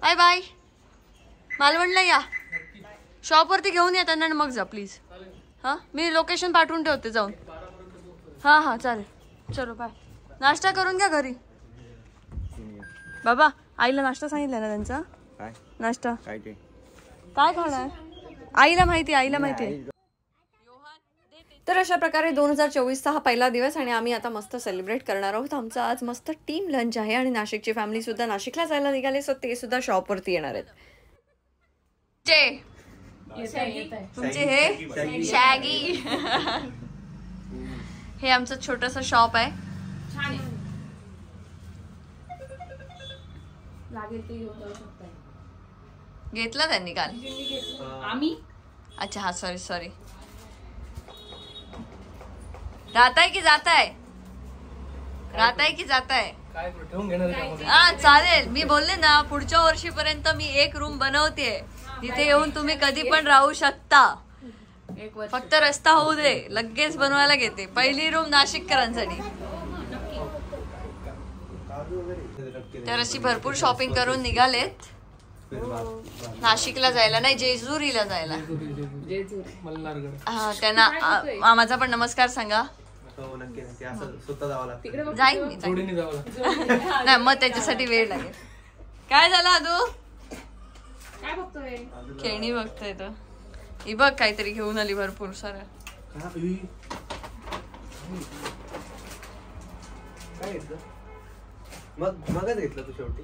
Bye bye. मालवणला या, शॉपवरती घेऊन या त्यांना मग जा प्लीज. हां मी लोकेशन पाठवून ठेवते जाऊन. हां हां चालेल. चलो बाय. नाश्ता करून घ्या घरी. बाबा आईला नाश्ता सांगितला ना त्यांचा. काय नाश्ता काय ते काय खाणार आईला माहिती आहे. तर अशा प्रकारे 2024चा हा पहिला दिवस आणि आम्ही आता मस्त सेलिब्रेट करणार आहोत. आमचा आज मस्त टीम लंच आहे आणि नाशिकची फॅमिली सुद्धा नाशिकला जायला निघाले, सो ते सुद्धा शॉपवरती येणार आहेत. तुमचे हे शॅगी हे आमचं छोटस शॉप आहे. घेतला त्यांनी काल आम्ही. अच्छा हा सॉरी. राहताय की जाताय हा चालेल. मी बोलले ना पुढच्या वर्षीपर्यंत मी एक रूम बनवते, तिथे येऊन तुम्ही कधी पण राहू शकता. फक्त रस्ता होऊ दे, लगेच बनवायला घेते. पहिली रूम नाशिककरांसाठी. तर अशी भरपूर शॉपिंग करून निघालेत नाशिकला जायला, नाही जेजुरीला जायला. हा त्यांना माझा पण नमस्कार सांगा. जाईन मी नाही मग त्याच्यासाठी वेळ लागेल. काय झालं आदू? खेळणी बघतोय तो. ही बघ काहीतरी घेऊन आली भरपूर सारं. मगच घेतलं तू शेवटी.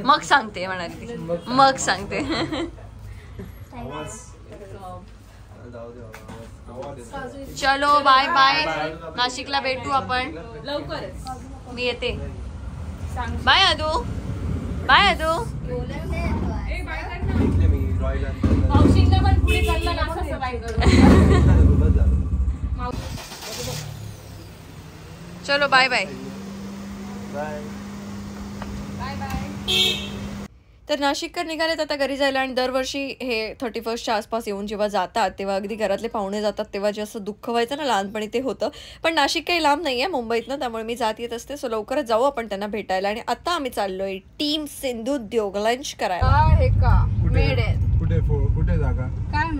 मग सांगते म्हणाली ती. मग सांगते. चलो बाय बाय. नाशिकला भेटू आपण लवकरच. मी येते. बाय आदू. बाय आदू. चलो बाय बाय. तर नाशिककर निघालेत आता घरी जायला. आणि दरवर्षी हे 31च्या आसपास येऊन जेव्हा जातात तेव्हा अगदी घरातले पाहुणे जातात तेव्हा जे असं दुःख व्हायचं ना लहानपणी ते होतं. पण नाशिक काही लांब नाही आहे मुंबईतनं, त्यामुळे मी जात येत असते. सो लवकरच जाऊ आपण त्यांना भेटायला. आणि आता आम्ही चाललोय टीम सिंधुद्योग लंच करायला. हे का मेड आहे. कुठे जागा काय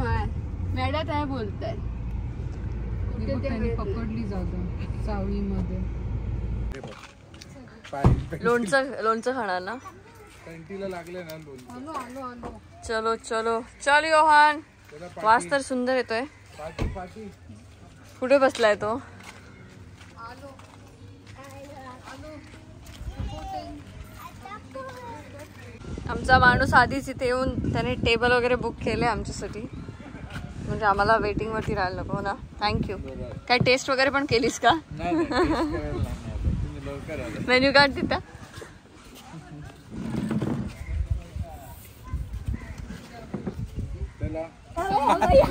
मेड्यात आहे बोलताय. पकडली जागा सावळीमध्ये. लोणचं खाणार ना. लागले ना. चलो चलो चल योहान. वास तर सुंदर येतोय. कुठे बसलाय तो? आमचा माणूस आधीच इथे येऊन त्याने टेबल वगैरे बुक केले आमच्यासाठी, म्हणजे आम्हाला वेटिंग वरती राहायला नको ना. थँक्यू. काय टेस्ट वगैरे पण केलीस का? मेन्यू कार्ड तिथं.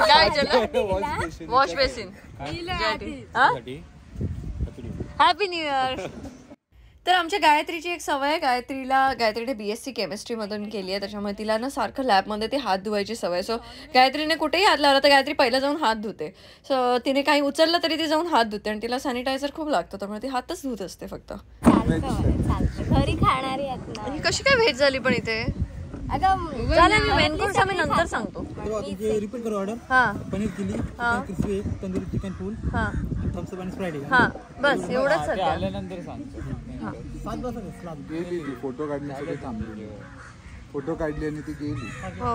काय झालं? Wash basin. Happy new year. तर आमच्या गायत्रीची एक सवय आहे. गायत्रीने BSc केमिस्ट्री मधून केली आहे, त्याच्यामुळे तिला ना सारखं लॅबमध्ये ती हात धुवायची सवय. सो गायत्रीने कुठेही हात लावला तर गायत्री पहिला जाऊन हात धुते. सो तिने काही उचललं तरी ती जाऊन हात धुते आणि तिला सॅनिटायझर खूप लागतं, त्यामुळे ती हातच धुत असते फक्त. घरी खाणारी कशी काय व्हेज झाली पण इथे? चालेल मी मेन कोर्स आम्ही नंतर सांगतो. रिपीट करू ऑर्डर. हां paneer chilli, crispy egg, tandoori chicken full, हां थम्स अप आणि स्प्राइट. हां बस एवढंच सध्या. आल्यानंतर सांगतो. 7 वाजता गेली फोटो काढण्यासाठी थांबली. फोटो काढली आणि ती गेली. हो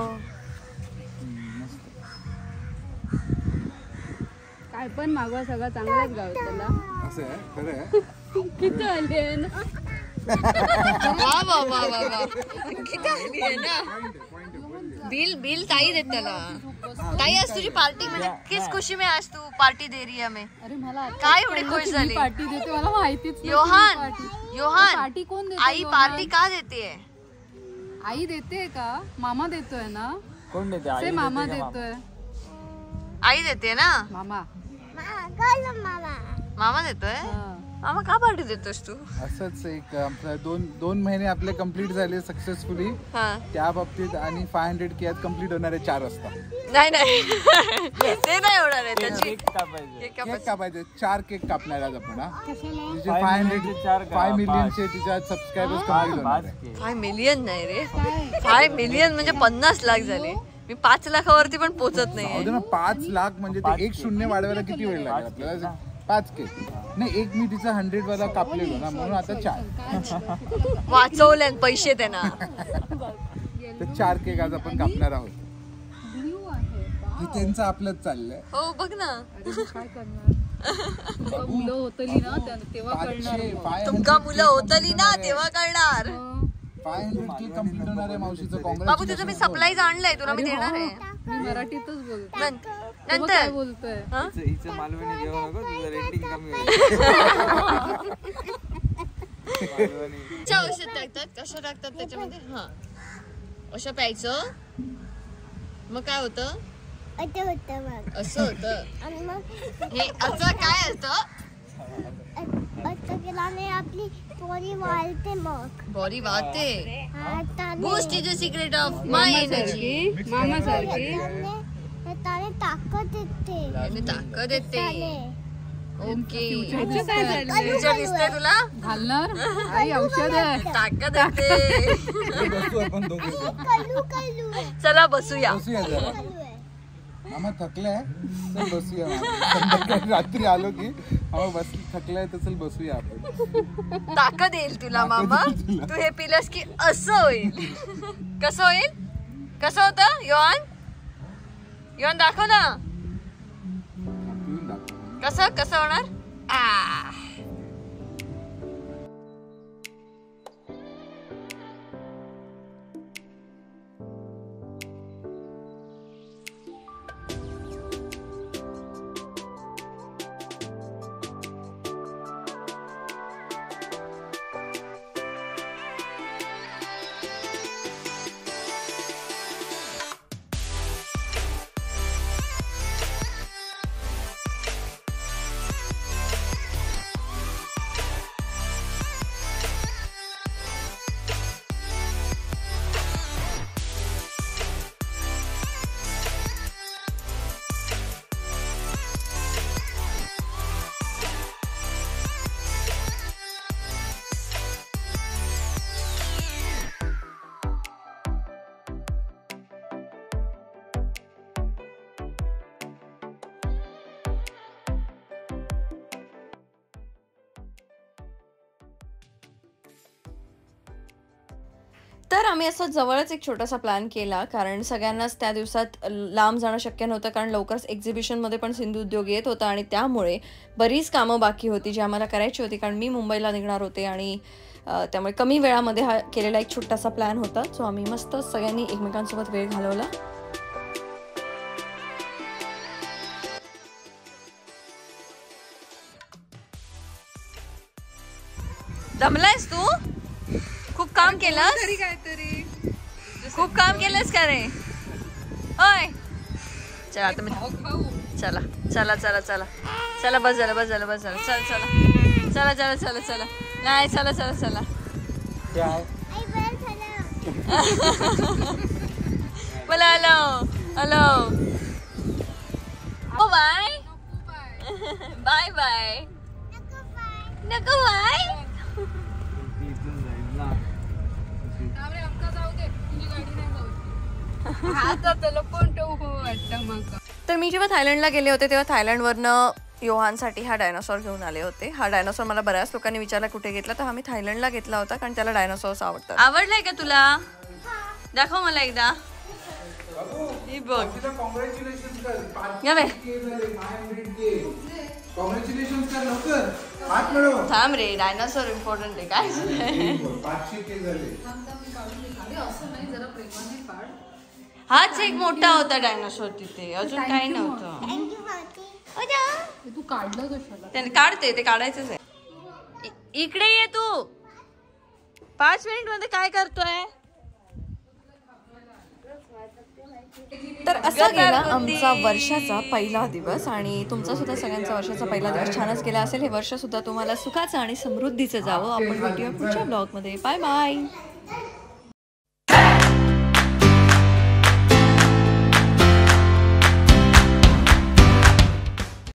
काय पण मागवा सगळं चांगलंच गाव त्याला. असं आहे खरं आहे. किती आले ना. किती आली आहे ना. बिल ताई देत त्याला. ताई आज तुझी पार्टी म्हणजे किस खुशी में आज तू पार्टी दे रही है हमें. अरे मला काय एवढी खुश झाली. पार्टी देते मला माहितीच. योहान पार्टी कोण देते? आई पार्टी का देते? आई देते का? मामा देतोय ना. कोण देते? मामा देतोय. आई देते ना. मामा मामा देतोय. मामा का पार्टी देतोस तू? असंच एक आपलं दोन महिने आपले कम्प्लीट झाले सक्सेसफुली हा त्या बाबतीत आणि 500K कम्प्लीट होणारे 4 वाजता. नाही ते नाही होणार आहे त्याची. केक कापायचे 4 केक कापणार आज आपण. तिचे 5 मिलियनचे तिच्या सबस्क्रायबर्स कम्प्लीट होणार आहे. 5 मिलियन नाही रे, 5 मिलियन म्हणजे 50 लाख झाले. मी 5 लाखावरती पण पोहोचत नाही. 5 लाख म्हणजे ते एक शून्य वाढवायला किती वेळ लागेल आपल्याला? 5 केक नाही, एक मी तिचा 100 वाला कापलेलो ना म्हणून आता 4 वाचवले पैसे त्यांना. तर 4 केक आज आपण कापणार आहोत. हे त्यांचं आपलंच चाललंय. हो बघ ना, काय करणार मुलं होतली ना तेव्हा करणार. तुमका मुलं होतली ना तेव्हा करणार. 500K कम्प्लीट होणार आहे मावशीचं. बाबू तुझं मी सप्लाईज आणलंय, तुला मी देणार आहे. मी मराठीतच बोलतो. नंतर काय बोलतोय? हिचं मालवणी घेऊ नको, तुझं रेटिंग कमी औषध टाकतात. कसं टाकतात त्याच्यामध्ये? हा असं प्यायचं, मग काय होतं? असं होतं. हे असं काय असतं? आपली बॉडी वाढते, मग बॉडी वाढते. Boost is the secret of my energy. मामा सारखी ताकद येते. ताकद येते. ओके, काय फ्युचर दिसतंय तुला? घालणार आई औषध आहे. ताकद येते. बसू आपण दोघे. चला बसूया. बसूया जरा. आम्हा थकलाय तर बसूया. संध्याकाळी रात्री आलो की आम्हा थकलाय तर चल बसूया आपण. ताकद येईल तुला मामा. तू हे पिलस की असं होईल. कसं होईल? कसं होतं योहान दाखव ना. कसं होणार? तर आम्ही असं जवळच एक छोटासा प्लॅन केला, कारण सगळ्यांनाच त्या दिवसात लांब जाणं शक्य नव्हतं, कारण लवकरच एक्झिबिशनमध्ये पण सिंधू उद्योग येत होता आणि त्यामुळे बरीच कामं बाकी होती जी आम्हाला करायची होती, कारण मी मुंबईला निघणार होते आणि त्यामुळे कमी वेळामध्ये हा केलेला एक छोटासा प्लॅन होता. सो आम्ही मस्त सगळ्यांनी एकमेकांसोबत वेळ घालवला. दमलायस तू? खूप काम केलंस? काहीतरी खूप काम केलंस का रे? ओय चला आता मी चला चला चला चला चला बस झालं चल चला चला चला चला चला नाही चला चला चला मला हॅलो बाय बाय बाय नको बाय. तर मी जेव्हा थायलंडला गेले होते तेव्हा थायलंडवरनं योहानसाठी हा डायनोसॉर घेऊन आले होते. हा डायनोसॉर मला बऱ्याच लोकांनी विचारला कुठे घेतला, तर आम्ही थायलंडला घेतला होता, कारण त्याला डायनोसॉर्स आवडतात. आवडलाय का तुला? दाखव मला एकदा. बघ थांब रे, डायनोसॉर इम्पॉर्टंट आहे. काय हाच एक मोठा होता डायनोसॉर तिथे, अजून काही नव्हतं. तू काढलं कशाला? त्याने काढते, ते काढायचंच आहे. इकडे ये तू. 5 मिनिट मध्ये काय करतोय? तर असा गेला आमचा वर्षाचा पहिला दिवस आणि तुमचा सुद्धा सगळ्यांचा वर्षाचा पहिला दिवस छानच गेला असेल. हे वर्ष सुद्धा तुम्हाला सुखाचं आणि समृद्धीचं जावं. आपण भेटूया पुढच्या ब्लॉगमध्ये. Bye bye.